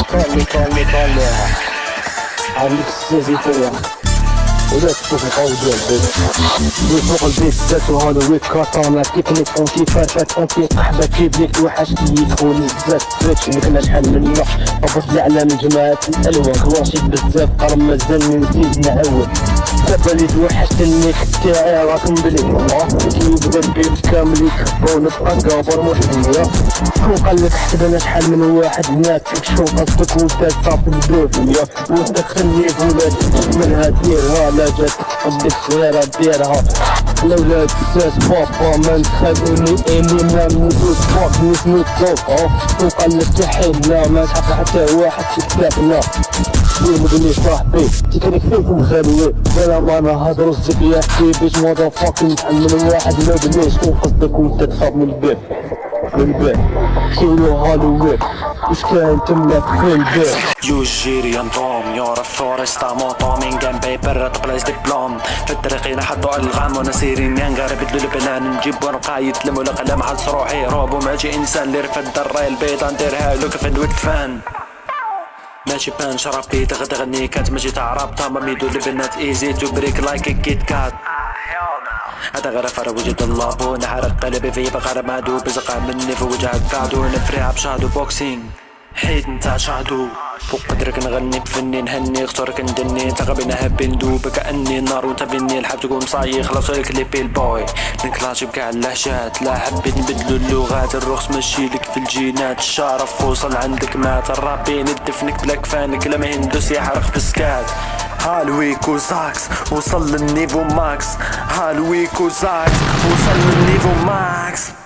طالع عندك السيزيتية ولا تشوف القول ديال البيت فوق البيت ذاتو هذا ويك كاتانا كيفني اونتي فاتات اونتي قحبة كيبليك وحشتي يدخلني بزاف فاتش لكنا شحال من نوع طبوش العلام جماعة الألوان كلاشيت بزاف قرم مازال من نزيد نعاود دابا لي توحشتني تاعي راكم بلي كيبدا البيت كامل يخبو نبقى كابر محمية شكون قالك حسب انا شحال من واحد هناك شكون قصدك وانت صافي الدوفية وانت خلي فولاد منها ديرها لا جات قدك صغيرة ديرها الأولاد الساس بابا ما نتخلوني إني ما نموتوش باك نسموت طوفها شكون قالك تحينا ما تحق حتى واحد تكتابنا مدني صاحبي تكريك فيكم خلوي بلا ما هضرو الزكية حبيبيش موضوع فاكين نتحمل واحد ما بنيش شكون قصدك وانت تخاف من البيت كيلو هالويب وش كان تملك في البيت يوجيري ينضم يعرف فورستا موطو من جنبي برد بلاش دبلوم في الطريق نحطو الغام ونسيرين ينقر بدلو البنان نجيب ورقا يتلمو القلم على صروحي روبو ماجي انسان اللي رفد دري البيضة نديرها لو كيف ندود فان ماشي بان شرابي تغدغني كانت ماشي تعرب طاما ميدو البنات ايزي تو بريك لايك كيت كات هذا غير فرق وجد اللابو نحرق قلبي في بقر مادو بزقع مني في وجهك قعدو نفريها بشادو بوكسينج حيد نتا شادو فوق قدرك نغني بفني نهني اختارك ندني تغبي نهبي ندوب كأني نار وتبني الحب تقوم صايي خلاص الكليبي البوي نكلاشي بكاع اللهجات لا حبيت نبدلو اللغات الرخص مشيلك في الجينات الشرف وصل عندك مات الرابين ندفنك بلاك فانك لما هندوس يحرق في السكات هالويكو زاكس وصل للنيفو ماكس هالويكو زاكس وصل للنيفو ماكس